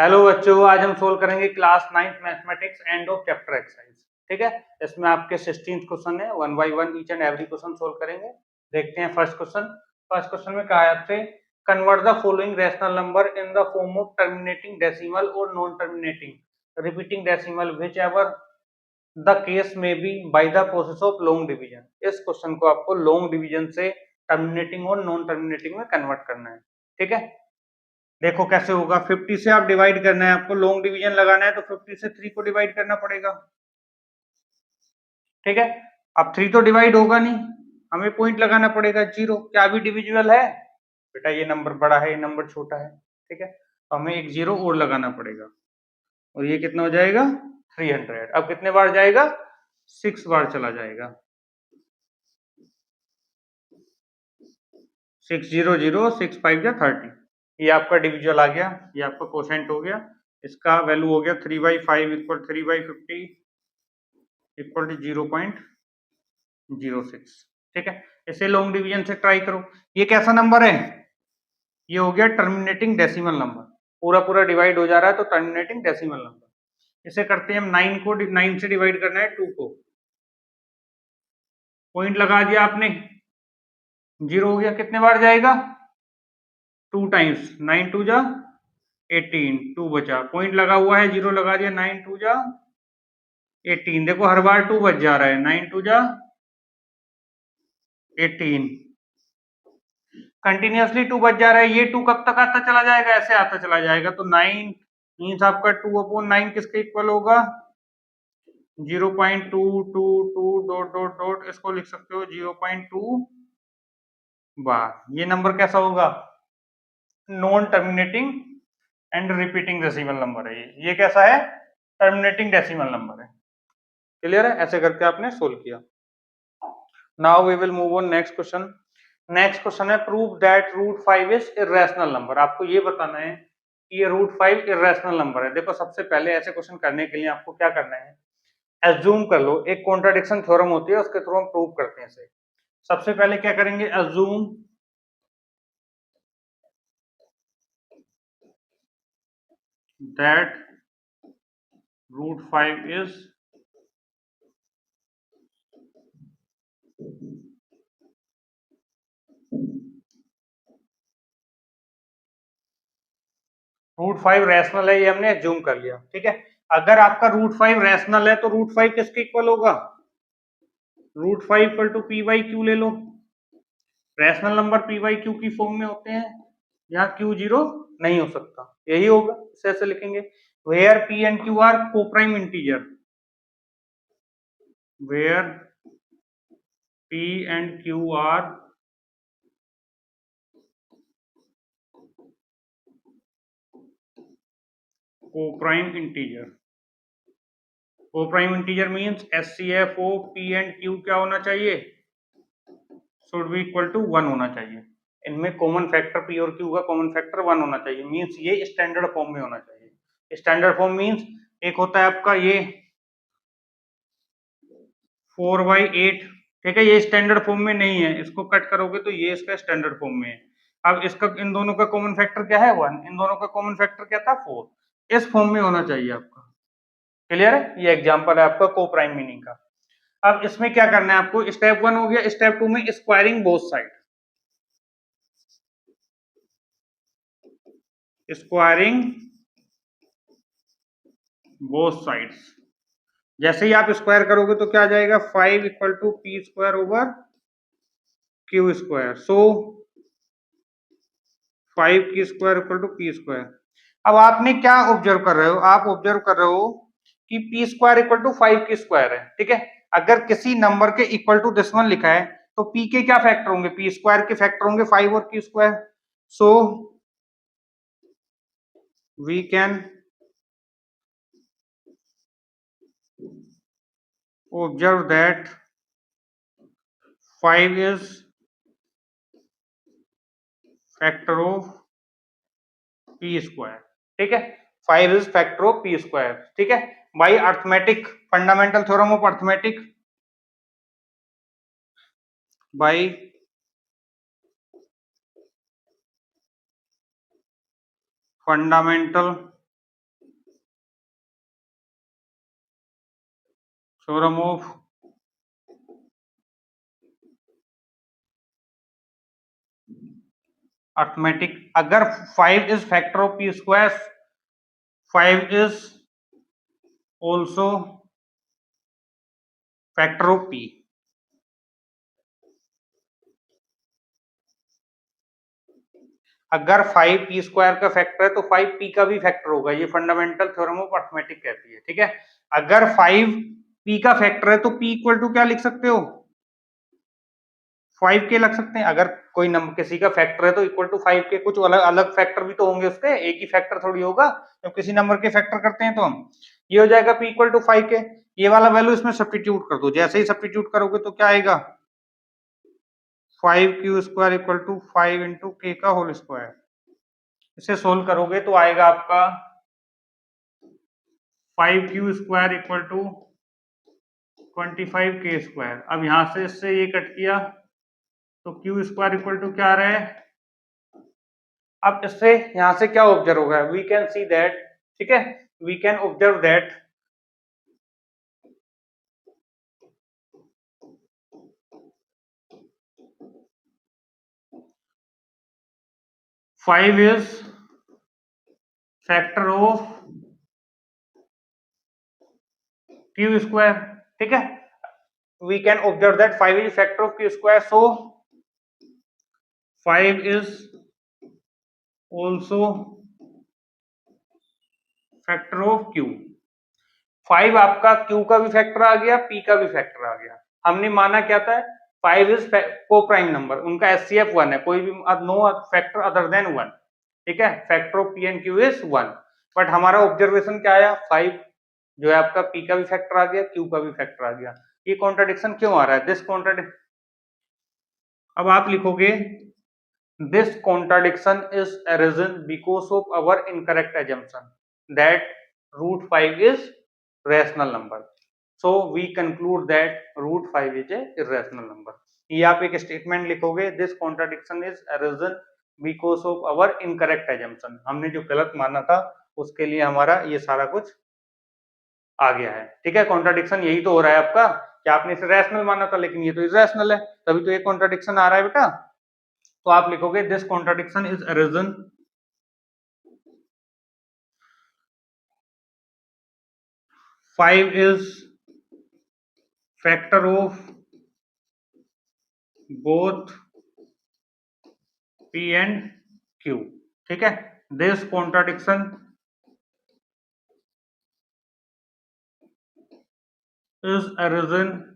Hello बच्चों, आज हम सोल्व करेंगे class 9th mathematics end of chapter exercise. ठीक है, इसमें आपके 16 क्वेश्चन है, one by one each and every question solve करेंगे। देखते हैं फर्स्ट क्वेश्चन में कहा है आपसे, convert the following rational number in the form of terminating decimal और non terminating repeating decimal whichever the case may be by the process of long division. इस question को आपको लॉन्ग डिवीजन से terminating और non terminating में convert करना है। ठीक है, देखो कैसे होगा। 50 से आप डिवाइड करना है, आपको लॉन्ग डिवीजन लगाना है तो 50 से 3 को डिवाइड करना पड़ेगा। ठीक है, अब 3 तो डिवाइड होगा नहीं, हमें पॉइंट लगाना पड़ेगा 0। क्या भी डिविजिबल है बेटा? ये नंबर बड़ा है, ये नंबर छोटा है। ठीक है, तो हमें एक 0 और लगाना पड़ेगा और ये कितना हो जाएगा 300। अब कितने बार जाएगा? 6 बार चला जाएगा। 6 0 0 6 5 जा 30। ये आपका डिविजुअल आ गया, ये आपका कोसेंट हो गया। इसका वैल्यू हो गया 3/5 इक्वल 3/50 इक्वल टू 0.06। ठीक है, इसे लॉन्ग डिवीजन से ट्राई करो। ये कैसा नंबर है? ये हो गया टर्मिनेटिंग डेसिमल नंबर। पूरा पूरा डिवाइड हो जा रहा है तो टर्मिनेटिंग डेसिमल नंबर। इसे करते हैं हम 9 को, 9 से डिवाइड करना है 2 को। पॉइंट लगा दिया आपने, 0 हो गया। कितने बार जाएगा? 2 टाइम्स। 9 2 जा 18, 2 बचा। पॉइंट लगा हुआ है, 0 लगा दिया। 9 2 जा 18। देखो हर बार 2 बच जा रहा है। 9 2 जा 18, कंटिन्यूअसली 2 बच जा रहा है। ये 2 कब तक आता चला जाएगा? ऐसे आता चला जाएगा। तो 9 मीन्स आपका 2/9 किसके इक्वल होगा? 0.222 डॉट डॉट डॉट, इसको लिख सकते हो 0.2 बार। ये नंबर कैसा होगा? Non terminating and repeating decimal number है। ये कैसा है? टर्मिनेटिंग डेसिमल नंबर है। क्लियर है? ऐसे करके आपने सोल्व किया। Now we will move on next question. Next question है, prove that √5 is irrational number. आपको ये बताना है कि ये √5 इरेशनल नंबर है। देखो सबसे पहले ऐसे क्वेश्चन करने के लिए आपको क्या करना है, एज्यूम कर लो। एक कॉन्ट्राडिक्शन थ्योरम होती है, उसके थ्रू हम प्रूव करते हैं इसे। सबसे पहले क्या करेंगे, एज्यूम दैट √5 इज √5 रैशनल है, ये हमने एज्यूम कर लिया। ठीक है, अगर आपका √5 रैशनल है तो √5 किसके इक्वल होगा? √5 equal to p by q ले लो। Rational number p by q की फॉर्म में होते हैं, यहाँ क्यू 0 नहीं हो सकता, यही होगा। इसे ऐसे लिखेंगे, where p and q are coprime integer, where p and q are coprime integer. Coprime integer means HCF of p and q क्या होना चाहिए? शुड बी इक्वल टू 1 होना चाहिए। इनमें कॉमन फैक्टर पी और क्यू का कॉमन फैक्टर 1 होना चाहिए। मींस ये स्टैंडर्ड फॉर्म में होना चाहिए। स्टैंडर्ड फॉर्म मींस एक होता है आपका ये 4/8। ठीक है, ये स्टैंडर्ड फॉर्म में नहीं है, इसको कट करोगे तो ये इसका स्टैंडर्ड फॉर्म में है। अब इसका इन दोनों का कॉमन फैक्टर क्या है? 1। इन दोनों का कॉमन फैक्टर क्या था? 4। इस फॉर्म में होना चाहिए आपका। क्लियर है? ये एग्जांपल है आपका को प्राइम मीनिंग का। अब इसमें क्या करना है आपको, स्टेप 1 हो गया। स्टेप 2 में squaring both side, squaring both sides. जैसे ही आप स्क्वायर करोगे तो क्या आ जाएगा? 5 equal to P square over Q square. So 5 की square equal to P square. अब आपने क्या ऑब्जर्व कर रहे हो? आप ऑब्जर्व कर रहे हो कि पी स्क्वायर इक्वल टू 5 की स्क्वायर है। ठीक है, अगर किसी नंबर के इक्वल टू दिस वन लिखा है तो पी के क्या फैक्टर होंगे? पी स्क्वायर के फैक्टर होंगे 5 और q square. So we can observe that 5 is factor of p square. ठीक है, 5 is factor of p square. ठीक है, by arithmetic fundamental theorem of arithmetic, by fundamental theorem of arithmetic, अगर 5 is factor of p square, 5 is also factor of p. अगर 5 P square का factor है तो 5 P का भी फैक्टर होगा, ये फंडामेंटल थ्योरम ऑफ अर्थमेटिक कहती है, ठीक है। अगर 5 पी का फैक्टर है तो पी इक्वल टू क्या लिख सकते हो, 5 के लग सकते हैं। अगर कोई नंबर किसी का फैक्टर है तो इक्वल टू 5 के कुछ अलग अलग फैक्टर भी तो होंगे उसके, एक ही फैक्टर थोड़ी होगा। जब किसी नंबर के फैक्टर करते हैं तो हम, ये हो जाएगा p इक्वल टू 5 के, ये वाला वैल्यू इसमें सब्स्टिट्यूट कर दो, जैसे ही सब्स्टिट्यूट करोगे तो क्या आएगा, 5q square equal to 5 into के का होल स्क्वायर। इसे सोल्व करोगे तो आएगा आपका 5q स्क्वायर इक्वल टू 25 के स्क्वायर। अब यहां से इससे ये कट किया तो q स्क्वायर इक्वल टू क्या आ रहा है। अब इससे यहां से क्या ऑब्जर्व होगा, वी कैन सी दैट, ठीक है, we can observe that 5 is factor of q square, ठीक है। We can observe that 5 is factor of q square, so 5 is also factor of q। 5 आपका q का भी फैक्टर आ गया, p का भी फैक्टर आ गया। हमने माना क्या था, 5 इज को प्राइम नंबर, उनका एचसीएफ 1 है, कोई भी नो फैक्टर अदर देन 1, ठीक है। Factor of p and q is 1, but हमारा ऑब्जर्वेशन क्या आया, 5 जो है आपका p का भी फैक्टर आ गया, q का भी फैक्टर आ गया। ये कॉन्ट्राडिक्शन क्यों आ रहा है, दिस कॉन्ट्राडिक्शन, अब आप लिखोगे this contradiction is arisen because of our incorrect assumption that root 5 is rational number, so we conclude that root 5 is a irrational number। ये आप एक स्टेटमेंट लिखोगे, this contradiction is arisen because of our incorrect assumption, हमने जो गलत माना था उसके लिए हमारा ये सारा कुछ आ गया है, ठीक है। कॉन्ट्राडिक्शन यही तो हो रहा है आपका कि आपने इसे रैशनल माना था लेकिन ये तो इरेशनल है, तभी तो ये कॉन्ट्राडिक्शन आ रहा है बेटा। तो आप लिखोगे this contradiction is arisen five is factor of both p and q, ठीक है। This contradiction is arisen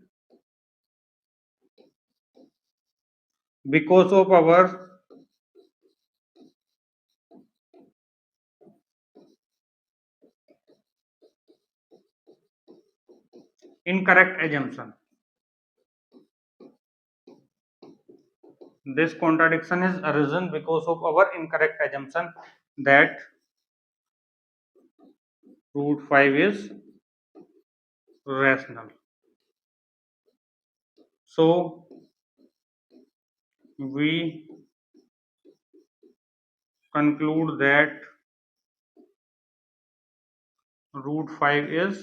because of our incorrect assumption। This contradiction is arisen because of our incorrect assumption that root 5 is rational, so we conclude that root 5 is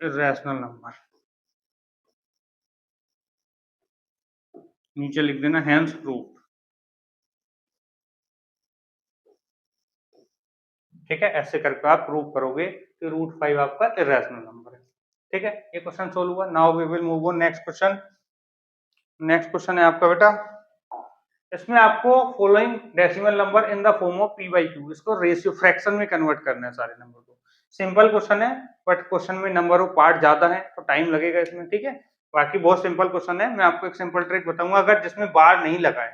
irrational number। नीचे लिख देना hence proved, ठीक है। ऐसे करके आप prove करोगे कि रूट 5 आपका इरेशनल नंबर है, ठीक है। ये क्वेश्चन सोल्व हुआ। Now we will move on next question. Next question है आपका बेटा, इसमें आपको following decimal number in the form of p by q, इसको रेशियो फ्रैक्शन में कन्वर्ट करना है सारे नंबर को। सिंपल क्वेश्चन है बट क्वेश्चन में नंबर ऑफ पार्ट ज्यादा है तो टाइम लगेगा इसमें, ठीक है। बाकी बहुत सिंपल क्वेश्चन है। मैं आपको एक सिंपल ट्रिक बताऊंगा, अगर जिसमें बार नहीं लगा है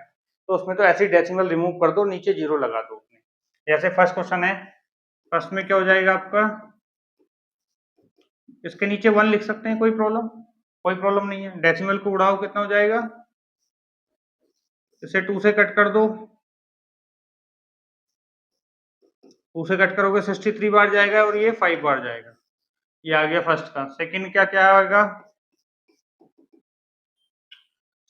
तो उसमें तो ऐसे डेसिमल रिमूव कर दो, नीचे जीरो लगा दो उसमें। जैसे फर्स्ट क्वेश्चन है, फर्स्ट में क्या हो जाएगा आपका, इसके नीचे 1 लिख सकते हैं, कोई प्रॉब्लम नहीं है। डेसिमल को उड़ाओ कितना हो जाएगा, इसे 2 से कट कर दो, 2 से कट करोगे 63 बार जाएगा और ये 5 बार जाएगा। ये आ गया फर्स्ट का। सेकंड क्या क्या आएगा,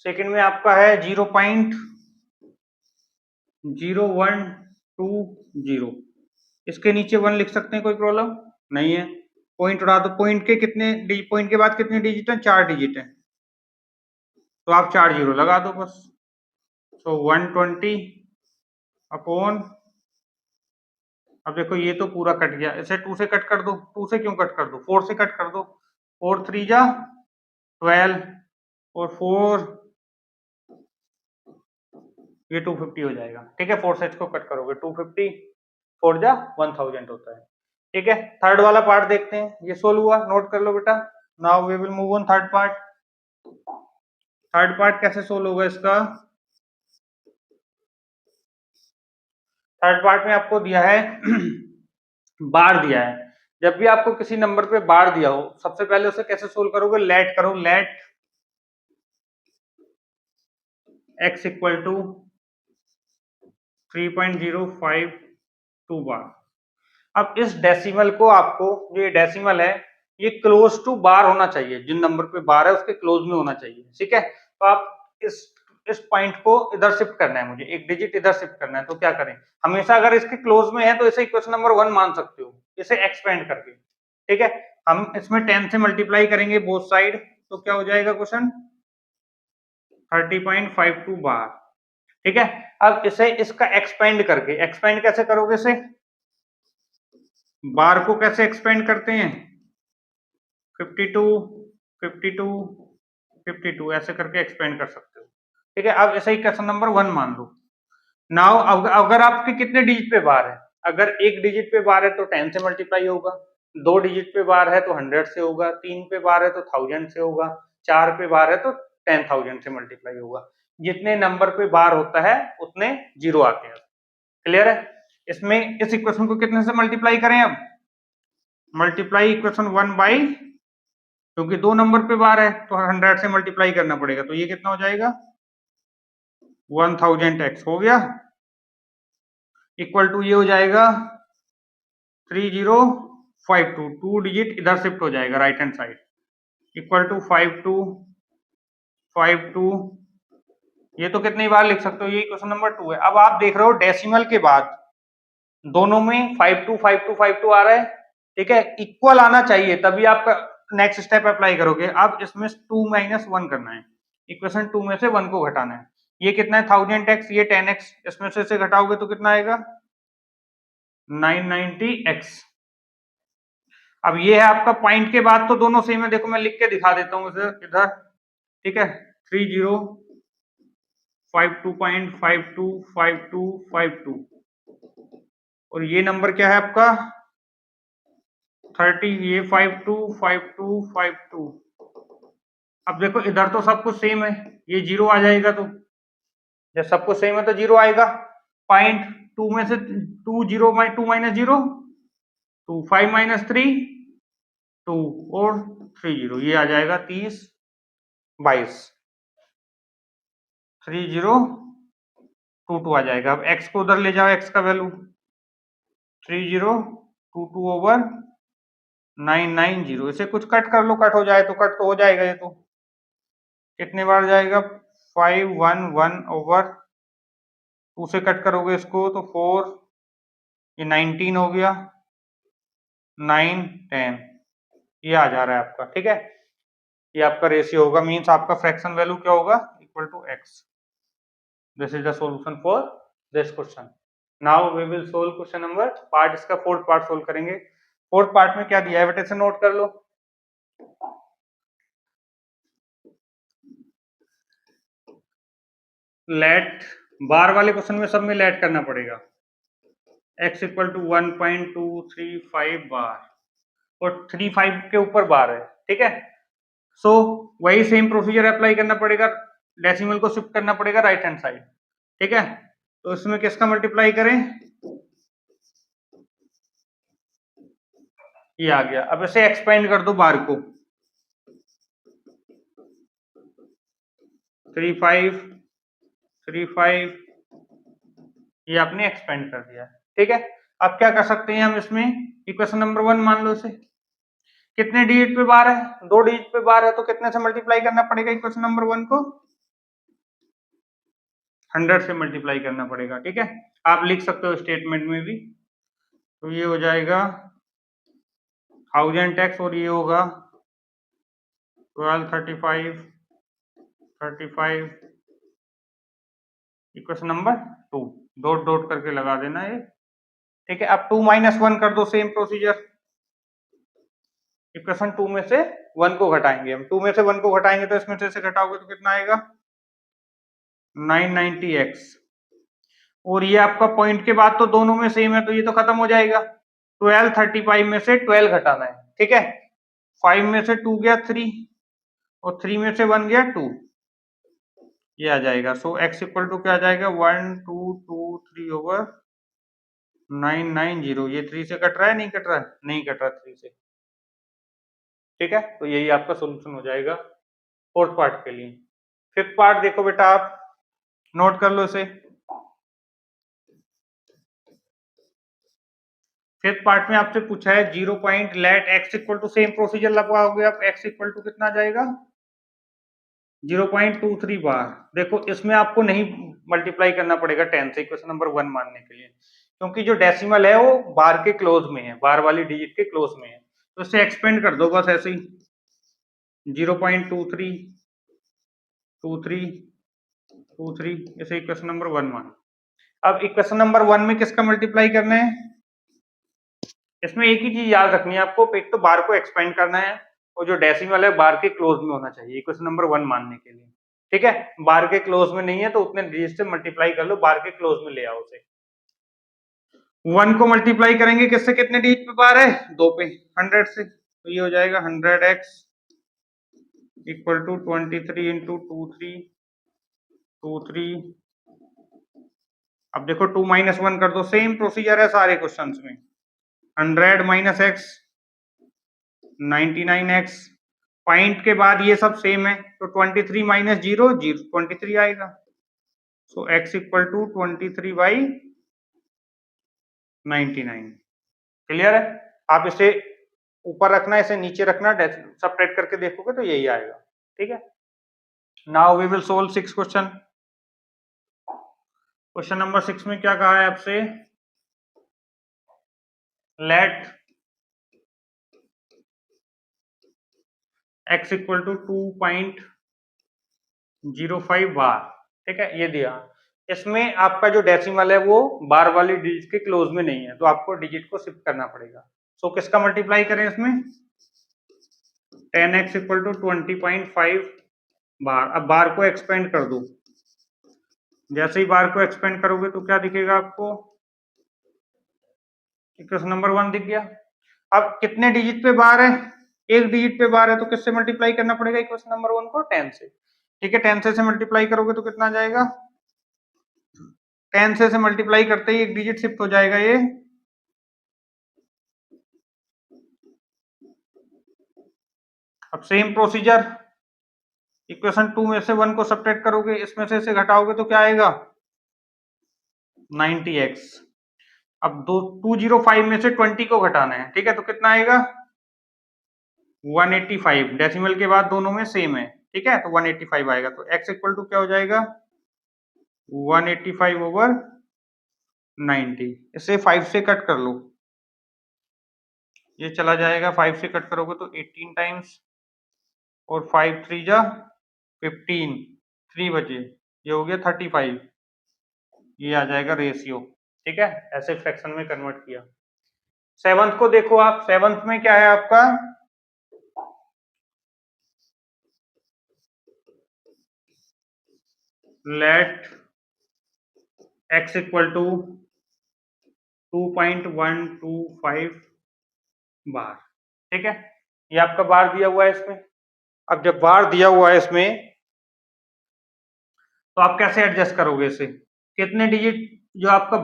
सेकंड में आपका है 0.0120, इसके नीचे 1 लिख सकते हैं, कोई प्रॉब्लम नहीं है। पॉइंट उड़ा दो, पॉइंट के कितने पॉइंट के बाद कितने डिजिट हैं, 4 डिजिट हैं, तो आप 4 जीरो लगा दो बस। तो 120 अपॉन, अब देखो ये तो पूरा कट गया, इसे 2 से कट कर दो, 2 से क्यों कट कर दो, 4 से कट कर दो, 4 3 जा 12 और 4 ये 250 हो जाएगा, ठीक है। 4 से इसको कट करोगे 250, 4 जा 1000 होता है, ठीक है। थर्ड वाला पार्ट देखते हैं, ये सोल्व हुआ, नोट कर लो बेटा। Now we will move on third part. Third part कैसे सोल्व होगा इसका, थर्ड पार्ट में आपको दिया है बार दिया है। जब भी आपको किसी नंबर पे बार दिया हो, सबसे पहले उसे कैसे सोल्व करोगे, लेट करो, लेट x इक्वल टू 3.052 बार। अब इस डेसिमल को आपको, जो ये डेसिमल है ये क्लोज टू बार होना चाहिए, जिन नंबर पे बार है उसके क्लोज में होना चाहिए, ठीक है। तो आप इस पॉइंट को इधर शिफ्ट करना है, मुझे एक डिजिट इधर शिफ्ट करना है, तो क्या करें, हमेशा अगर इसके क्लोज में है तो इसे इक्वेशन नंबर 1 मान सकते हो, इसे एक्सपेंड करके, ठीक है। हम इसमें 10 से मल्टीप्लाई करेंगे बोथ साइड, तो क्या हो जाएगा क्वेश्चन 30.52 बार, ठीक है। अब इसे इसका एक्सपेंड करके, एक्सपेंड कैसे करोगे, इसे बार को कैसे एक्सपेंड करते हैं, 52 52 52 ऐसे करके एक्सपेंड कर सकते हो, ठीक है। अब ऐसे ही क्वेश्चन नंबर 1 मान लो। नाउ अगर आपके कितने डिजिट पे बार है, अगर एक डिजिट पे बार है तो 10 से मल्टीप्लाई होगा, 2 डिजिट पे बार है तो 100 से होगा, 3 पे बार है तो 1000 से होगा, 4 पे बार है तो 10,000 से मल्टीप्लाई होगा। जितने नंबर पे बार होता है उतने जीरो आते हैं, क्लियर है। इसमें इस इक्वेशन को कितने से मल्टीप्लाई करें, अब मल्टीप्लाई इक्वेशन 1 बाई, क्योंकि 2 नंबर पे बार है तो 100 से मल्टीप्लाई करना पड़ेगा, तो ये कितना हो जाएगा 1000x हो गया, इक्वल टू ये हो जाएगा 3052, 2 डिजिट इधर शिफ्ट हो जाएगा right hand side, equal to 5252, ये तो कितनी बार लिख सकते हो, ये क्वेश्चन नंबर 2 है। अब आप देख रहे हो डेसिमल के बाद दोनों में 525252 आ रहा है, ठीक है, इक्वल आना चाहिए, तभी आपका नेक्स्ट स्टेप अप्लाई करोगे। अब इसमें 2 माइनस 1 करना है, इक्वेशन 2 में से 1 को घटाना है, ये कितना है 1000x, ये 10x, इसमें से घटाओगे तो कितना आएगा 990x। अब ये है आपका पॉइंट के बाद तो दोनों सेम है, देखो मैं लिख के दिखा देता हूँ इधर, ठीक है, 3052.525252 और ये नंबर क्या है आपका 30, ये 525252। अब देखो इधर तो सब कुछ सेम है, ये जीरो आ जाएगा, तो जब सब कुछ सेम है तो जीरो आएगा। पॉइंट 2 में से 2 जीरो 2 माइनस 0 2, 5 माइनस 3 2 और 3 जीरो, ये आ जाएगा 30 22, 3022 आ जाएगा। अब x को उधर ले जाओ, x का वैल्यू 3022 ओवर 990, इसे कुछ कट कर लो, कट हो जाए तो कट तो हो जाएगा, ये तो कितने बार जाएगा 511 ओवर 2 से कट करोगे इसको तो 4, ये 19 हो गया, 9 10, ये आ जा रहा है आपका, ठीक है। ये आपका रेशियो होगा, मींस आपका फ्रैक्शन वैल्यू क्या होगा equal to x। This is the solution for this question. Now we will solve question number part, इसका फोर्थ पार्ट सोल्व करेंगे। फोर्थ पार्ट में क्या दिया है बेटे, से नोट कर लो। लेट, बार वाले क्वेश्चन में सब में लेट करना पड़ेगा, x इक्वल टू 1.235 बार और 35 के ऊपर बार है, ठीक है। सो वही सेम प्रोसीजर अप्लाई करना पड़ेगा, डेसिमल को शिफ्ट करना पड़ेगा राइट हैंड साइड, ठीक है। तो इसमें किसका मल्टीप्लाई करें, ये आ गया। अब इसे एक्सपेंड कर दो बार को, 35 35, ये आपने एक्सपेंड कर दिया, ठीक है। अब क्या कर सकते हैं हम इसमें, इक्वेशन नंबर 1 मान लो इसे, कितने डिजिट पे बार है, 2 डिजिट पे बार है, तो कितने से मल्टीप्लाई करना पड़ेगा इक्वेशन नंबर 1 को 100 से मल्टीप्लाई करना पड़ेगा, ठीक है। आप लिख सकते हो स्टेटमेंट में भी तो ये हो जाएगा 1000x और ये होगा 12 35 इक्वेशन नंबर 2। डॉट डॉट करके लगा देना ये, ठीक है। अब 2 - 1 कर दो, सेम प्रोसीजर। इक्वेशन 2 में से 1 को घटाएंगे हम, 2 में से 1 को घटाएंगे तो इसमें से घटाओगे तो कितना आएगा 990x। और ये आपका पॉइंट के बाद तो दोनों में सेम है तो ये तो खत्म हो जाएगा। 12 35 में से 12 घटाना है, ठीक है। 5 में से 2 गया 3 और 3 में से 1 गया 2, ये आ जाएगा। सो x इक्वल टू क्या आ जाएगा 1223 ओवर 990। ये 3 से कट रहा है, नहीं कट रहा है, नहीं कट रहा 3 से, ठीक है। तो यही आपका सोल्यूशन हो जाएगा फोर्थ पार्ट के लिए। फिफ्थ पार्ट देखो बेटा, आप नोट कर लो इसे। फिफ्थ पार्ट में आपसे पूछा है 0 point let x equal to, same procedure लगाओगे आप, x इक्वल टू कितना आ जाएगा 0.23 बार। देखो इसमें आपको नहीं मल्टीप्लाई करना पड़ेगा 10 से इक्वेशन नंबर 1 मानने के लिए, क्योंकि जो डेसिमल है वो बार के क्लोज में है, बार वाली डिजिट के क्लोज में है। तो इसे एक्सपेंड कर दो बस ऐसे ही 0.23 इसे इक्वेशन नंबर 1 मान। अब इक्वेशन नंबर 1 में किसका मल्टीप्लाई करना है, इसमें एक ही चीज याद रखनी है आपको, एक तो बार को एक्सपेंड करना है और जो डेसिमल है बार के क्लोज में होना चाहिए इक्वेशन नंबर 1 मानने के लिए, ठीक है। बार के क्लोज में नहीं है तो उतने डिजिट से मल्टीप्लाई कर लो, बार के क्लोज में ले आओ उसे। 1 को मल्टीप्लाई करेंगे किससे, कितने डिजिट पे बार है 2 पे, 100 से, तो ये हो जाएगा 100x इक्वल टू 23 इंटू 23। अब देखो 2 - 1 कर दो, सेम प्रोसीजर है सारे क्वेश्चंस में। 100 माइनस एक्स 99x, पॉइंट के बाद ये सब सेम है तो 23 माइनस 0 23 आएगा। सो x इक्वल टू 23/99। क्लियर है। आप इसे ऊपर रखना, इसे नीचे रखना, सब्ट्रैक्ट करके देखोगे तो यही आएगा, ठीक है। Now we will solve 6 question. Question number 6 में क्या कहा है आपसे, let x equal to 2.05 bar, ठीक है, ये दिया। इसमें आपका जो डेसिमल है वो बार वाली डिजिट के क्लोज में नहीं है तो आपको डिजिट को शिफ्ट करना पड़ेगा। सो किसका मल्टीप्लाई करें इसमें, 10x इक्वल टू 20.5 बार। अब बार को एक्सपेंड कर दो, जैसे ही बार को एक्सपेंड करोगे तो क्या दिखेगा आपको, इक्वेशन नंबर 1 दिख गया। अब कितने डिजिट पे बार है, एक डिजिट पे बार है तो किससे मल्टीप्लाई करना पड़ेगा इक्वेशन नंबर 1 को, 10 से, ठीक है। 10 से मल्टीप्लाई करोगे तो कितना आ जाएगा, 10 से मल्टीप्लाई करते ही एक डिजिट शिफ्ट हो जाएगा ये। अब सेम प्रोसीजर, इक्वेशन 2 में से 1 को सब्ट्रैक्ट करोगे, इसमें से घटाओगे तो क्या आएगा 90x। अब 205 में से 20 को घटाना है, ठीक है, तो कितना आएगा 185। डेसिमल के बाद दोनों में सेम है, ठीक है, तो 185 आएगा। तो x इक्वल टू क्या हो जाएगा 185 ओवर 90। इसे 5 से कट कर लो, ये चला जाएगा, 5 से कट करोगे तो 18 टाइम्स और 5 3 जा 15, 3 बचे, ये हो गया 35, ये आ जाएगा रेशियो, ठीक है। ऐसे फ्रैक्शन में कन्वर्ट किया। सेवंथ को देखो आप, सेवंथ में क्या है आपका, लेट x इक्वल टू 2.125 बार, ठीक है। ये आपका बार दिया हुआ है इसमें। अब जब बार दिया हुआ है इसमें तो आप कैसे एडजस्ट करोगे इसे, कितने डिजिट, जो आपका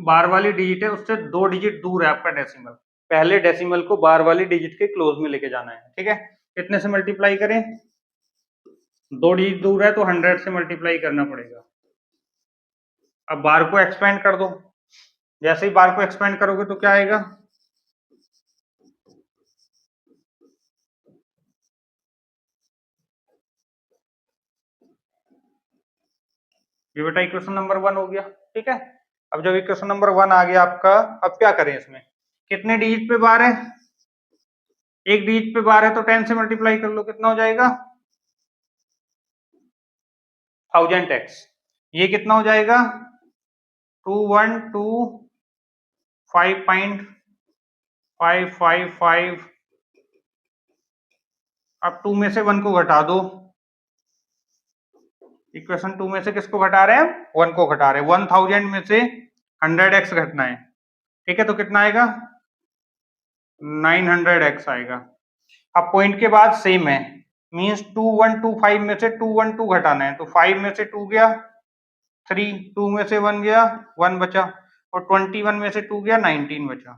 बार वाली डिजिट है उससे 2 डिजिट दूर है आपका डेसिमल, पहले डेसिमल को बार वाली डिजिट के क्लोज में लेके जाना है, ठीक है। कितने से मल्टीप्लाई करें, 2 डिजिट दूर है तो 100 से मल्टीप्लाई करना पड़ेगा। अब बार को एक्सपेंड कर दो, जैसे ही बार को एक्सपेंड करोगे तो क्या आएगा, ये बेटा इक्वेशन नंबर 1 हो गया, ठीक है। अब जब इक्वेशन नंबर 1 आ गया आपका, अब क्या करें इसमें, कितने डिजिट पे बार है, एक डिजिट पे बार है तो 10 से मल्टीप्लाई कर लो, कितना हो जाएगा 1000x। ये कितना हो जाएगा 2125.555। अब 2 में से 1 को घटा दो, इक्वेशन 2 में से किसको घटा रहे हैं, 1 को घटा रहे हैं। 1000 में से 100x घटना है, ठीक है, तो कितना आएगा 900x आएगा। अब पॉइंट के बाद सेम है, मींस 2125 में से 212 घटाना है, तो 5 में से 2 गया 3, 2 में से 1 गया 1 बचा, और 21 में से 2 गया 19 बचा।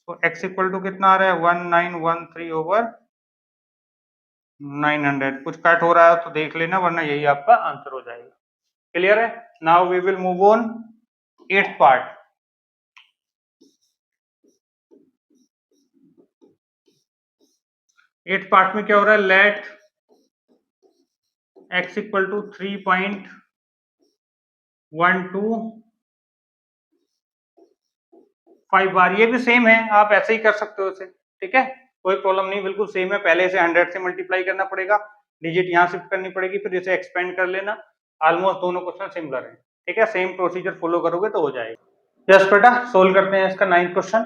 तो x इक्वल टू कितना आ रहा है 1913/900। कुछ कट हो रहा है तो देख लेना, वरना यही आपका आंसर हो जाएगा। क्लियर है? Now we will move on 8th part. 8th part में क्या हो रहा है, let x equal to 3.125 bar. ये भी सेम है, आप ऐसे ही कर सकते हो इसे, ठीक है, कोई प्रॉब्लम नहीं, बिल्कुल सेम है। पहले इसे 100 से मल्टीप्लाई करना पड़ेगा, डिजिट यहाँ शिफ्ट करनी पड़ेगी, फिर इसे एक्सपेंड कर लेना। ऑलमोस्ट दोनों क्वेश्चन सिमिलर है, ठीक है, सेम प्रोसीजर फॉलो करोगे तो हो जाएगा। यस बेटा, सोल्व करते हैं इसका 9th क्वेश्चन।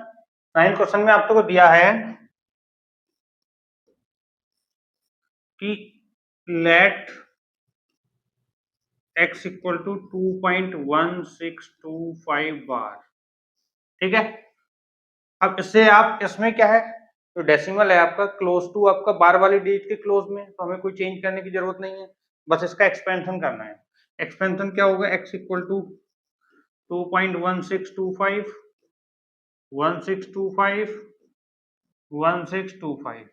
9th क्वेश्चन में आपको दिया है कि लेट x इक्वल टू 2.1625 बार, ठीक है। अब इससे आप, इसमें क्या है, तो डेसिमल है आपका, क्लोज टू आपका बार वाली डिजिट के क्लोज में, तो हमें कोई चेंज करने की जरूरत नहीं है, बस इसका एक्सपेंशन करना है। एक्सपेंशन क्या होगा, x इक्वल टू 2.1625 1625 1625,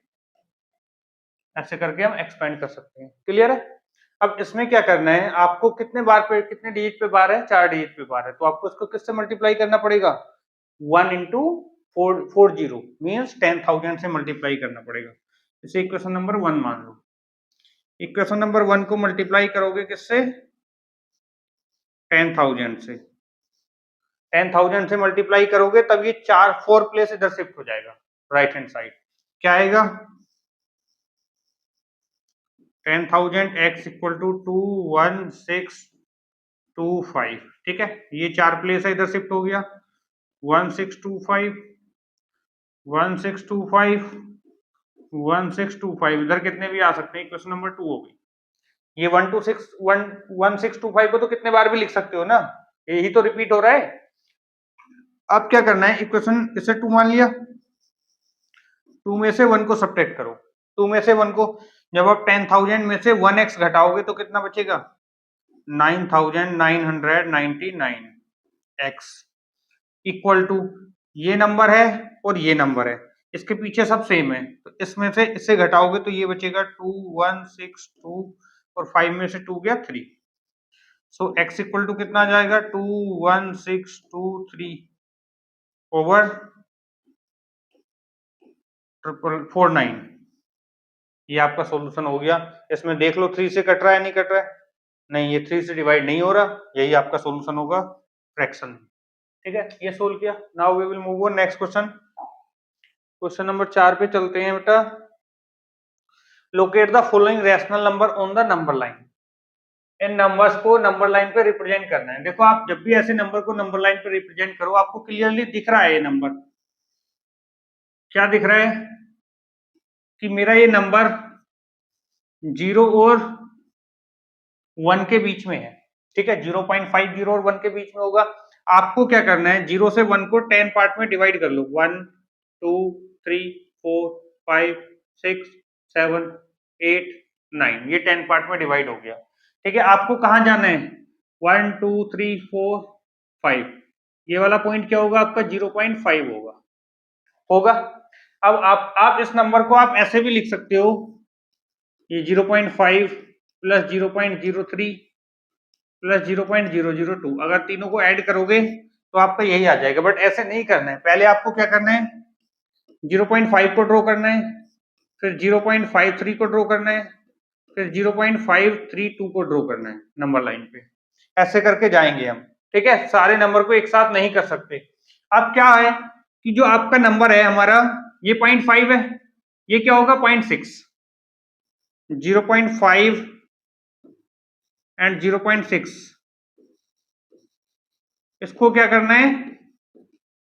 ऐसे करके हम एक्सपेंड कर सकते हैं। क्लियर है? अब इसमें क्या करना है आपको, कितने बार पे, कितने डिजिट पे बार है, 4 डिजिट पे बार है, तो आपको इसको किससे मल्टीप्लाई करना पड़ेगा, 1 इंटू 440 मीन्स 10,000 से मल्टीप्लाई करना पड़ेगा। इसे इक्वेशन नंबर 1 मान लो। इक्वेशन नंबर 1 को मल्टीप्लाई करोगे किससे, 10,000 से। 10,000 से मल्टीप्लाई करोगे तब ये 4 प्लेस इधर शिफ्ट हो जाएगा राइट हैंड साइड। क्या आएगा 10,000 x इक्वल टू 21625, ठीक है, ये 4 प्लेस है, इधर शिफ्ट हो गया 1625 1625 1625, इधर कितने भी आ सकते हैं, क्वेश्चन नंबर 2 हो गई। ये 1625 को तो कितने बार भी लिख सकते हो ना, यही तो रिपीट हो रहा है। अब क्या करना है, इक्वेशन इसे 2 मान लिया, 2 में से 1 को सब्ट्रैक्ट करो, 2 में से 1 को, जब आप 10,000 में से 1x घटाओगे तो कितना बचेगा 9,999x इक्वल टू, ये नंबर है और ये नंबर है, इसके पीछे सब सेम है, तो इसमें से इससे घटाओगे तो ये बचेगा 2162, और 5 में से 2 गया 3, सो x इक्वल टू कितना आ जाएगा 21623 ओवर 49। ये आपका सॉल्यूशन हो गया। इसमें देख लो 3 से कट रहा है, नहीं कट रहा है, नहीं, ये 3 से डिवाइड नहीं हो रहा, यही आपका सॉल्यूशन होगा फ्रैक्शन, ठीक है, ये सोल्व किया। Now we will move on next question. Question number 4 पे चलते हैं बेटा। Locate the following rational number on the number line. इन नंबर्स को नंबर लाइन पे रिप्रेजेंट करना है। देखो आप जब भी ऐसे नंबर को नंबर लाइन पे रिप्रेजेंट करो, आपको क्लियरली दिख रहा है ये नंबर, क्या दिख रहा है कि मेरा ये नंबर 0 और 1 के बीच में है, ठीक है, 0.50 और 1 के बीच में होगा। आपको क्या करना है, 0 से 1 को 10 पार्ट में डिवाइड कर लो, 1 2 3 4 5 6 7 8 9, ये 10 पार्ट में डिवाइड हो गया, ठीक है। आपको कहां जाना है, 1 2 3 4 5, ये वाला पॉइंट क्या होगा आपका 0.5 होगा। अब आप इस नंबर को आप ऐसे भी लिख सकते हो, ये 0.5 प्लस 0.03 प्लस 0.002, अगर तीनों को ऐड करोगे तो आपका यही आ जाएगा, बट ऐसे नहीं करना है। पहले आपको क्या करना है, 0.5 को ड्रॉ करना है, फिर 0.53 को ड्रॉ करना है, फिर 0.532 को ड्रॉ करना है नंबर लाइन पे, ऐसे करके जाएंगे हम। ठीक है, सारे नंबर को एक साथ नहीं कर सकते। अब क्या है कि जो आपका नंबर है हमारा ये 0.5 है, ये क्या होगा 0.6, 0.5 एंड 0.6, इसको क्या करना है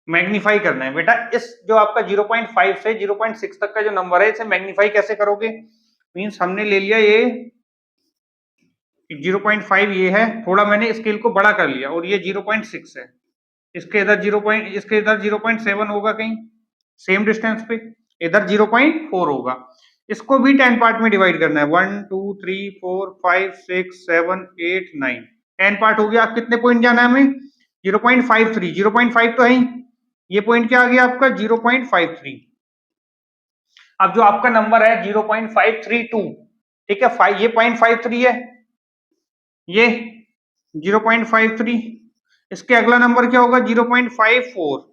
मैग्नीफाई करना है बेटा। इस जो आपका 0.5 से 0.6 तक का जो नंबर है इसे मैग्नीफाई कैसे करोगे, मींस हमने ले लिया ये 0.5 ये है, थोड़ा मैंने स्केल को बड़ा कर लिया और ये 0.6 है, इसके इधर 0.7 होगा कहीं सेम डिस्टेंस पे, इधर 0.4 होगा। इसको भी 10 पार्ट में डिवाइड करना है, 1 2 3 4 5 6 7 8 9, 10 पार्ट हो गया। आप कितने पॉइंट जाना है हमें 0.53, 0.5 तो है ही, ये पॉइंट क्या आ गया आपका 0.53। अब जो आपका नंबर है 0.532, ठीक है, ये 0.53 है, ये 0.53, इसके अगला नंबर क्या होगा 0.54,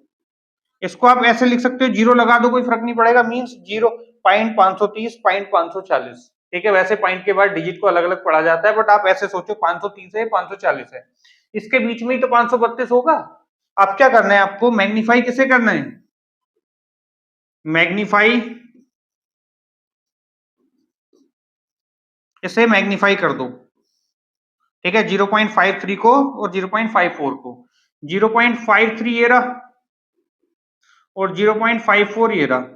इसको आप ऐसे लिख सकते हो, जीरो लगा दो कोई फर्क नहीं पड़ेगा, मींस 0.530 0.540, ठीक है। वैसे पॉइंट के बाद डिजिट को अलग अलग पढ़ा जाता है, बट आप ऐसे सोचो 530 है 540 है, इसके बीच में ही तो 532 होगा। अब क्या करना है आपको मैग्नीफाई किसे करना है, मैग्नीफाई इसे मैग्नीफाई कर दो, ठीक है, 0.53 को और 0.54 को, 0.53 ये रहा और 0.54 ये रहा,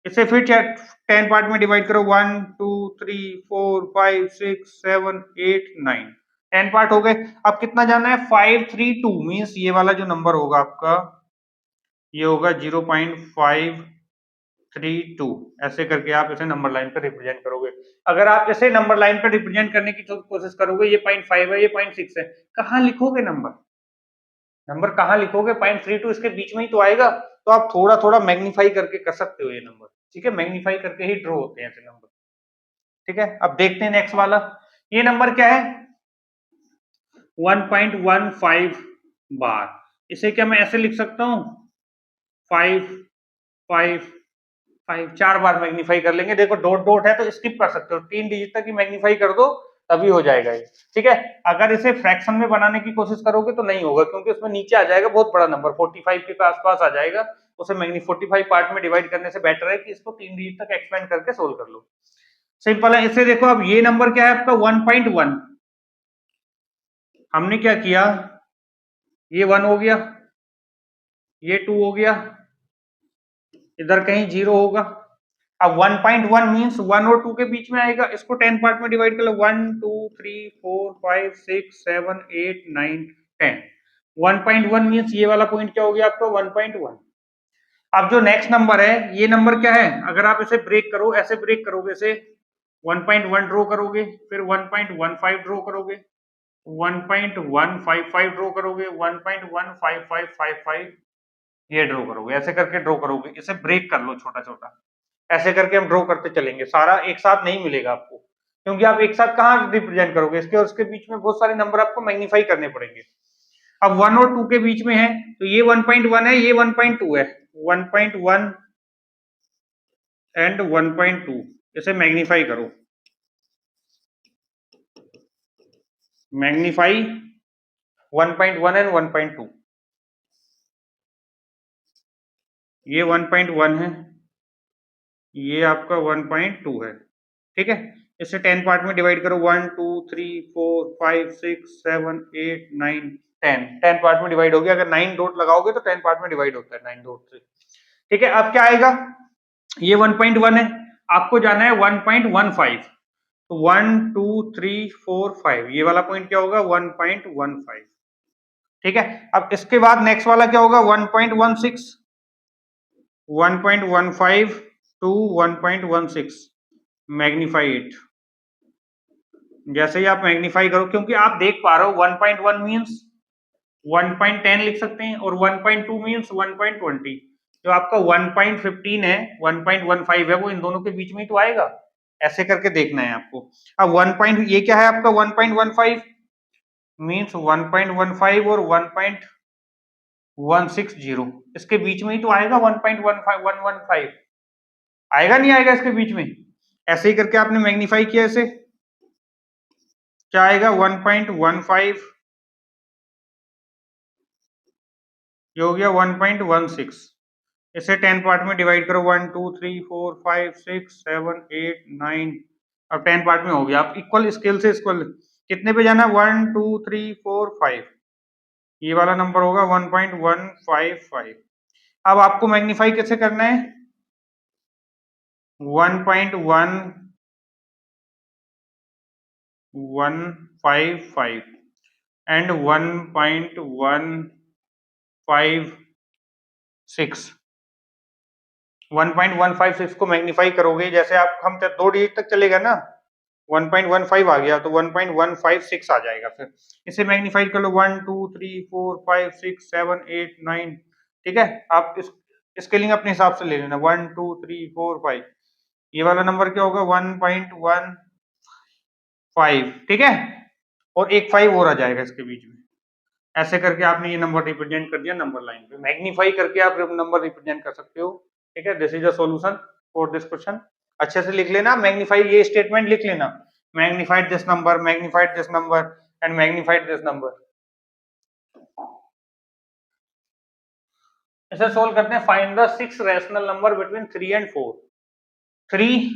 इसे फिर 10 पार्ट में डिवाइड करो, 1 2 3 4 5 6 7 8 9, 10 पार्ट हो गए। अब कितना जाना है 532, मींस ये वाला जो नंबर होगा आपका ये होगा 0.532, ऐसे करके आप इसे नंबर लाइन पर रिप्रेजेंट करोगे। अगर आप इसे नंबर लाइन पर रिप्रेजेंट करने की कोशिश करोगे, ये 0.5 है ये 0.6 है, कहाँ लिखोगे नंबर, नंबर कहाँ लिखोगे 0.32 इसके बीच में ही तो आएगा। तो आप थोड़ा थोड़ा मैग्नीफाई करके कर सकते हो ये नंबर, ठीक है, मैग्नीफाई करके ही ड्रॉ होते हैं ऐसे नंबर, ठीक है। अब देखते हैं नेक्स्ट वाला, ये नंबर क्या है 1.15 बार, इसे क्या मैं ऐसे लिख सकता हूं 5 5 5, 4 बार मैग्नीफाई कर लेंगे, देखो डॉट डॉट है तो स्किप कर सकते हो, 3 डिजिट तक ही मैग्नीफाई कर दो तभी हो जाएगा ये, ठीक है। अगर इसे फ्रैक्शन में बनाने की कोशिश करोगे तो नहीं होगा, क्योंकि उसमें नीचे आ जाएगा बहुत बड़ा नंबर 45 के आसपास आ जाएगा, उसे 45 पार्ट में डिवाइड करने से बेटर है कि इसको 3 डिजिट तक एक्सपेंड करके सोल्व कर लो, सिंपल है। इसे देखो अब ये नंबर क्या है आपका 1.1, हमने क्या किया ये 1 हो गया, ये 2 हो गया, इधर कहीं 0 होगा। अब 1.1 मींस 1 और 2 के बीच में आएगा, इसको 10 पार्ट में डिवाइड कर लो, 1 2 3 4 5 6 7 8 9 10, 1.1 मींस ये वाला पॉइंट क्या हो गया आपका 1.1। अब जो नेक्स्ट नंबर है ये नंबर क्या है, अगर आप इसे ब्रेक करो, ऐसे ब्रेक करोगे, इसे 1.1 ड्रॉ करोगे, फिर 1.15 ड्रॉ करोगे, 1.155 ड्रॉ करोगे, 1.15555 ये ड्रॉ करोगे, ऐसे करके ड्रॉ करोगे, इसे ब्रेक कर लो छोटा छोटा, ऐसे करके हम ड्रॉ करते चलेंगे, सारा एक साथ नहीं मिलेगा आपको, क्योंकि आप एक साथ कहाँ रिप्रेजेंट करोगे, इसके और उसके बीच में बहुत सारे नंबर आपको मैग्नीफाई करने पड़ेंगे। अब 1 और 2 के बीच में है तो ये 1.1 है ये 1.2 है, 1.1 एंड 1.2, इसे मैग्नीफाई करो, मैग्नीफाई 1.1 एंड 1.2, ये 1.1 है ये आपका 1.2 है, ठीक है। इसे 10 पार्ट में डिवाइड करो, 1 2 3 4 5 6 7 8 9 10, 10 पार्ट में डिवाइड हो गया, अगर 9 डॉट लगाओगे तो 10 पार्ट में डिवाइड होता है 9 डॉट से, ठीक है। अब क्या आएगा ये 1.1 है, आपको जाना है 1.15, तो 1 2 3 4 5 ये वाला पॉइंट क्या होगा 1.15, ठीक है। अब इसके बाद नेक्स्ट वाला क्या होगा 1.16, 1.15 टू 1.16, मैग्नीफाई इट, जैसे ही आप मैग्नीफाई करो, क्योंकि आप देख पा रहे हो 1.1 मींस 1.10 लिख सकते हैं और 1.2 मींस 1.20, जो आपका 1.15 है 1.15 है वो इन दोनों के बीच में ही तो आएगा, ऐसे करके देखना है आपको। अब 1 पॉइंट ये क्या है आपका 1.15 मींस 1.15 और 1.160, इसके बीच में ही तो आएगा 1.15 आएगा नहीं आएगा इसके बीच में, ऐसे ही करके आपने मैग्नीफाई किया, इसे क्या आएगा 1.15 ये हो गया 1.16। इसे 10 पार्ट में डिवाइड करो, 1 2 3 4 5 6 7 8 9, अब 10 पार्ट में हो गया। आप इक्वल स्केल से इक्वल कितने पे जाना, 1 2 3 4 5, ये वाला नंबर होगा 1.155। अब आपको मैग्नीफाई कैसे करना है, 1.155 एंड 1.156, 1.156 को मैग्नीफाई करोगे, जैसे आप हम 2 डिजिट तक चलेगा ना, 1.15 आ गया तो 1.156 आ जाएगा। फिर इसे मैग्नीफाई कर लो, 1 2 3 4 5 6 7 8 9, ठीक है। आप इस स्केलिंग अपने हिसाब से ले लेना, 1 2 3 4 5, ये वाला नंबर क्या होगा 1.15, ठीक है, और एक 5 और आ जाएगा इसके बीच में। ऐसे करके आपने ये नंबर रिप्रेजेंट कर दिया नंबर लाइन पे, मैग्नीफाई करके आप नंबर रिप्रेजेंट कर सकते हो, ठीक है। This is a solution for this question. अच्छे से लिख लेना, मैग्नीफाई ये स्टेटमेंट लिख लेना, magnified this number, magnified this number and magnified this number. इसे सोल्व करते हैं, find the 6 rational number between 3 and 4। 3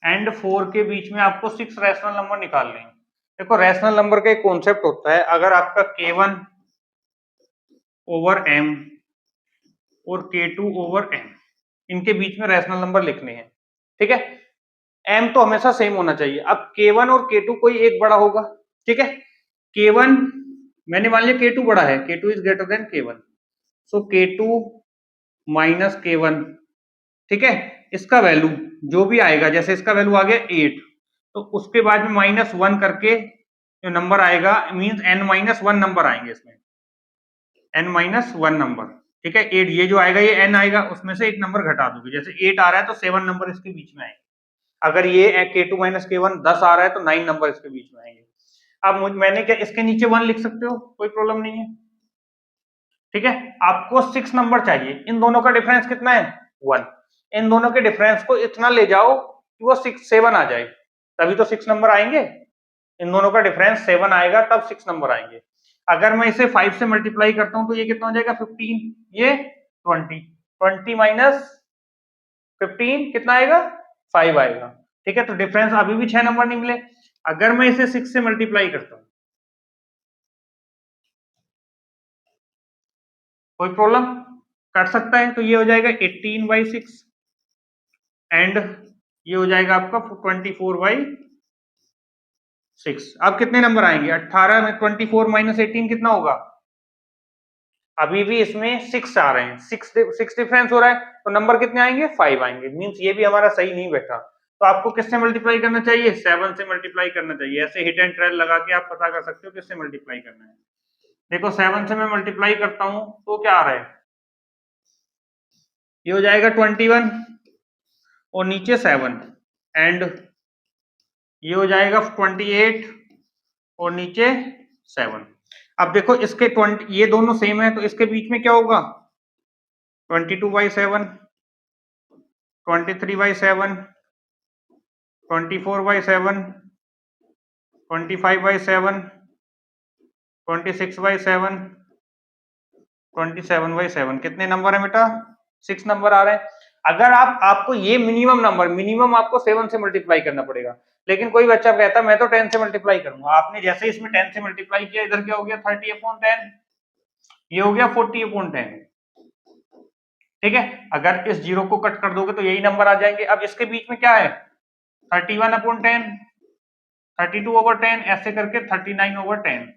and 4 के बीच में आपको 6 रैशनल नंबर निकालने हैं। देखो रैशनल नंबर का एक कॉन्सेप्ट होता है, अगर आपका K1 ओवर M और K2 ओवर M, इनके बीच में रैशनल नंबर लिखने हैं, ठीक है। M तो हमेशा सेम होना चाहिए। अब K1 और K2 कोई एक बड़ा होगा, ठीक है। K1 मैंने मान लिया K2 बड़ा है, K2 is greater than K1, so K2 minus K1, ठीक है। इसका वैल्यू जो भी आएगा, जैसे इसका वैल्यू आ गया 8, तो उसके बाद में -1 करके जो नंबर आएगा मींस n-1 नंबर आएंगे इसमें, n-1 नंबर, ठीक है। 8 ये जो आएगा ये n आएगा, उसमें से एक नंबर घटा दोगे, जैसे 8 आ रहा है तो 7 नंबर इसके बीच में आएंगे। अगर ये K2 माइनस K1 10 आ रहा है तो 9 नंबर इसके बीच में आएंगे। अब मैंने क्या इसके नीचे 1 लिख सकते हो, कोई प्रॉब्लम नहीं है, ठीक है। आपको 6 नंबर चाहिए, इन दोनों का डिफरेंस कितना है 1, इन दोनों के डिफरेंस को इतना ले जाओ कि वो 7 आ जाए, तभी तो 6 नंबर आएंगे। इन दोनों का डिफरेंस 7 आएगा तब 6 नंबर आएंगे। अगर मैं इसे 5 से मल्टीप्लाई करता हूं तो ये कितना हो जाएगा 15, ये 20, 20 माइनस 15 कितना आएगा 5 आएगा, ठीक है। तो डिफरेंस अभी भी 6 नंबर नहीं मिले। अगर मैं इसे 6 से मल्टीप्लाई करता हूं, कोई प्रॉब्लम, कर सकता है, तो ये हो जाएगा 18/6 एंड ये हो जाएगा आपका 24/6। अब कितने नंबर आएंगे, 18 में 24 माइनस 18 कितना होगा, अभी भी इसमें 6 आ रहे हैं, 6 डिफरेंस हो रहा है, तो नंबर कितने आएंगे 5 आएंगे, मींस ये भी हमारा सही नहीं बैठा। तो आपको किससे मल्टीप्लाई करना चाहिए, 7 से मल्टीप्लाई करना चाहिए। ऐसे हिट एंड ट्रायल लगा के आप पता कर सकते हो किससे मल्टीप्लाई करना है। देखो 7 से मैं मल्टीप्लाई करता हूं तो क्या आ रहा है, ये हो जाएगा 21 और नीचे 7 एंड ये हो जाएगा 28 और नीचे 7। अब देखो इसके 20 ये दोनों सेम है तो इसके बीच में क्या होगा 22/7, 23/7, 24/7, 25/7, 26/7, 27/7, कितने नंबर है बेटा 6 नंबर आ रहे हैं। अगर आपको ये मिनिमम नंबर, मिनिमम आपको 7 से मल्टीप्लाई करना पड़ेगा, लेकिन कोई बच्चा कहता मैं तो 10 से मल्टीप्लाई करूंगा। आपने जैसे इसमें 10 से मल्टीप्लाई किया, इधर क्या हो गया 30/10, ये हो गया 40/10, ठीक है। अगर इस जीरो को कट कर दोगे तो यही नंबर आ जाएंगे। अब इसके बीच में क्या है 31/10, 32/10, ऐसे करके 39/10,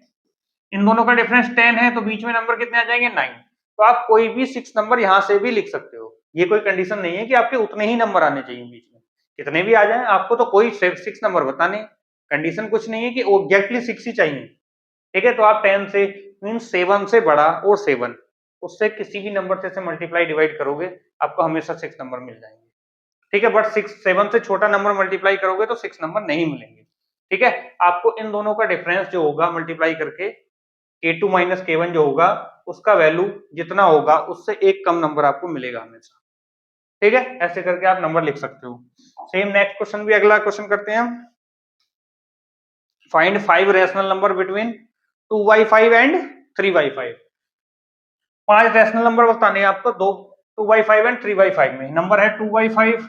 इन दोनों का डिफरेंस 10 है तो बीच में नंबर कितने आ जाएंगे 9। तो आप कोई भी 6 नंबर यहां से भी लिख सकते हो, ये कोई कंडीशन नहीं है कि आपके उतने ही नंबर आने चाहिए बीच में, कितने भी आ जाए आपको तो कोई 6 नंबर बताने, कंडीशन कुछ नहीं है कि एग्जैक्टली 6 ही चाहिए, ठीक है। तो आप 10 से मीन 7 से बड़ा और 7 उससे किसी भी नंबर से मल्टीप्लाई डिवाइड करोगे आपको हमेशा 6 नंबर मिल जाएंगे, ठीक है। बट 7 से छोटा नंबर मल्टीप्लाई करोगे तो 6 नंबर नहीं मिलेंगे, ठीक है। आपको इन दोनों का डिफरेंस जो होगा मल्टीप्लाई करके K2 माइनस K1 जो होगा उसका वैल्यू जितना होगा उससे एक कम नंबर आपको मिलेगा हमेशा, ठीक है। ऐसे करके आप नंबर लिख सकते हो। सेम नेक्स्ट क्वेश्चन भी अगला क्वेश्चन करते हैं हम, find 5 rational number between 2/5 and 3/5। 5 rational number बताने हैं आपको, 2/5 एंड 3/5 में। नंबर है 2/5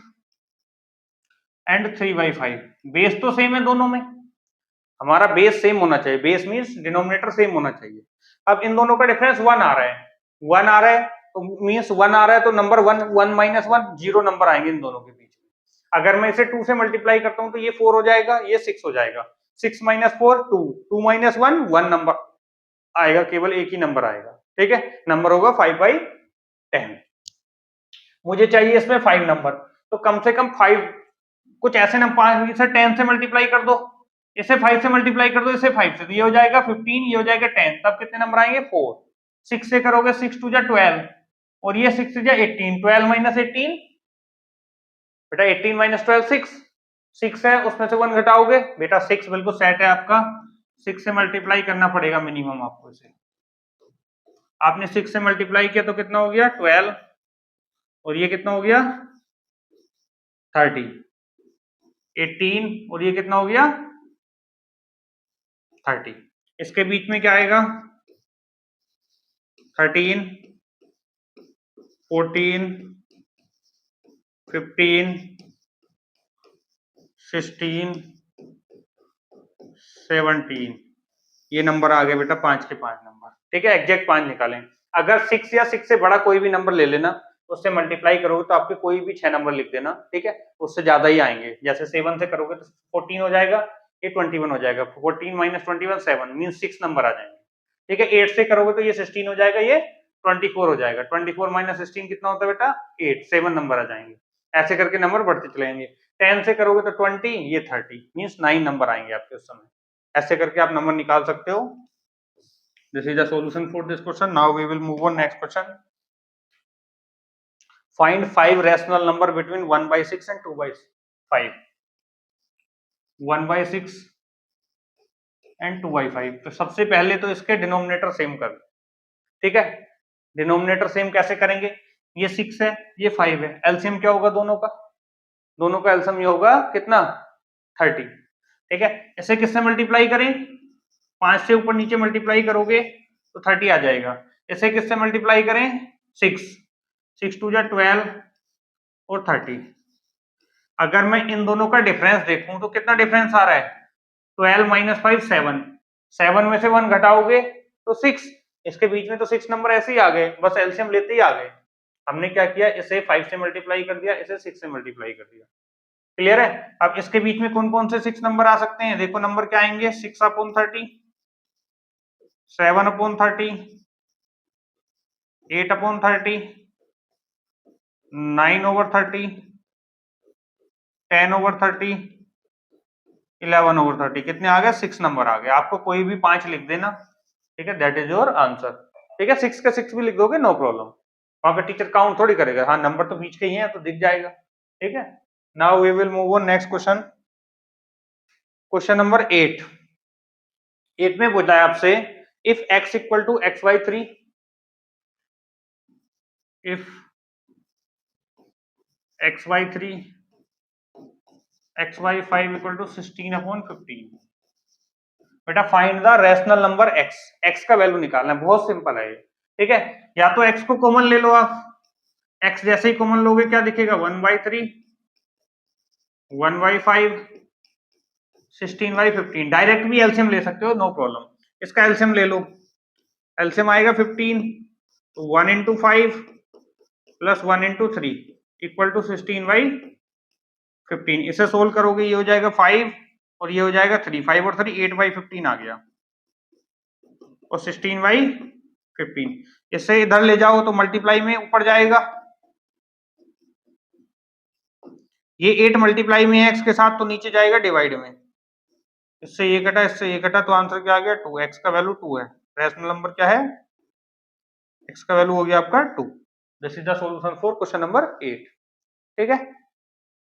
एंड 3/5। बेस तो सेम है दोनों में, हमारा बेस सेम होना चाहिए, बेस मींस डिनोमिनेटर सेम होना चाहिए। अब इन दोनों का डिफरेंस 1 आ रहा है, 1 आ रहा है तो मींस 1 आ रहा है तो नंबर 1 1 माइनस 1 0 नंबर आएंगे इन दोनों के बीच में। अगर मैं इसे 2 से मल्टीप्लाई करता हूं तो ये 4 हो जाएगा, ये 6 हो जाएगा। 6 माइनस 4 2, 2 माइनस 1 1 नंबर आएगा, केवल एक ही नंबर आएगा। ठीक है, नंबर होगा 5/10। मुझे चाहिए इसमें 5 नंबर, तो कम से कम 5 कुछ ऐसे नंबर, 5 इसे 10 से मल्टीप्लाई कर दो, इसे 5 से मल्टीप्लाई कर दो, इसे 5 से, तो ये हो जाएगा 15, ये हो जाएगा 10, तब कितने नंबर आएंगे 4। 6 से करोगे 6 2 जा 12 और ये 6 जा 18, 12 माइनस 18 बेटा 18 माइनस 12 6, 6 है उसमें से 1 घटाओगे बेटा 6 बिल्कुल सेट है आपका। 6 से मल्टीप्लाई करना पड़ेगा मिनिमम आपको इसे, आपने 6 से मल्टीप्लाई किया तो कितना हो गया 12 और ये कितना हो गया 30, 18 और ये कितना हो गया 30। इसके बीच में क्या आएगा 13 14 15 16 17, ये नंबर आ गए बेटा 5 के 5 नंबर। ठीक है, एग्जैक्ट 5 निकालें। अगर 6 या 6 से बड़ा कोई भी नंबर ले लेना, उससे मल्टीप्लाई करोगे तो आपके कोई भी 6 नंबर लिख देना। ठीक है, उससे ज्यादा ही आएंगे। जैसे 7 से करोगे तो 14 हो जाएगा, ये 21 हो जाएगा, 14 माइनस 21 7 मींस 6 नंबर आ जाएंगे। ठीक है, 8 से करोगे तो ये 16 हो जाएगा, ये 24 हो जाएगा, 24 माइनस 16 कितना होता है बेटा 8, 7 नंबर आ जाएंगे। ऐसे करके नंबर बढ़ते चलेंगे। 10 से करोगे तो 20, ये 30 मींस 9 नंबर आएंगे आपके उस समय। ऐसे करके आप नंबर निकाल सकते हो। This is the solution for this question. Now we will move on next question. Find 5 rational number between 1/6 and 2/5। 1/6 and 2/5। तो सबसे पहले तो इसके डिनोमिनेटर सेम कर, ठीक है। डिनोमिनेटर सेम कैसे करेंगे, ये 6 है ये 5 है, एलसीएम क्या होगा दोनों का, दोनों का एलसीएम ये होगा कितना 30। ठीक है, इसे किससे मल्टीप्लाई करें, 5 से ऊपर नीचे मल्टीप्लाई करोगे तो 30 आ जाएगा। इसे किससे मल्टीप्लाई करें 6, 6 2 जा 12 और 30। अगर मैं इन दोनों का डिफरेंस देखूं तो कितना डिफरेंस आ रहा है 12 माइनस 5 7, 7 में से 1 घटाओगे तो 6, इसके बीच में तो 6 नंबर ऐसे ही आ गए, बस एलसीएम लेते ही आ गए। हमने क्या किया, इसे 5 से मल्टीप्लाई कर दिया, इसे 6 से मल्टीप्लाई कर दिया। क्लियर है। अब इसके बीच में कौन कौन से 6 नंबर आ सकते हैं, देखो नंबर क्या आएंगे 6 upon 30, 7 upon 30, 8 upon 30, 9 over 30, 10 over 30, 11 over 30। कितने आ गए 6 नंबर आ गए। आपको कोई भी 5 लिख देना, ठीक है, दैट इज योर आंसर। ठीक है, 6 का 6 भी लिख दोगे नो प्रॉब्लम, वहां पे टीचर काउंट थोड़ी करेगा, हाँ नंबर तो बीच के ही है तो दिख जाएगा। ठीक है, now we will move on next question. Question number 8 में पूछा है आपसे if x equal to x/3, if x/3 x/5 equal to 16 upon 15। बेटा find the rational number x, x का वैल्यू निकालना है, बहुत सिंपल है ये। ठीक है, या तो x को कॉमन ले लो आप, x जैसे ही कॉमन लोगे क्या दिखेगा 1/3, 1/5, 16/15। डायरेक्ट भी एलसीएम ले सकते हो नो प्रॉब्लम, इसका एलसीएम ले लो, एलसीएम आएगा 15, तो 1 into 5 plus 1 into 3 equal to 16/15। इसे सोल्व करोगे ये हो जाएगा 5 और ये हो जाएगा 3, 5 और 3 8/15 आ गया और 16/15। इससे इधर ले जाओ तो मल्टीप्लाई में ऊपर जाएगा, ये 8 मल्टीप्लाई में है x के साथ तो नीचे जाएगा डिवाइड में, इससे ये कटा इससे ये कटा तो आंसर क्या आ गया 2, x का वैल्यू 2 है। रैशनल नंबर क्या है, x का वैल्यू हो गया आपका 2। This is the solution for question number 8। ठीक है,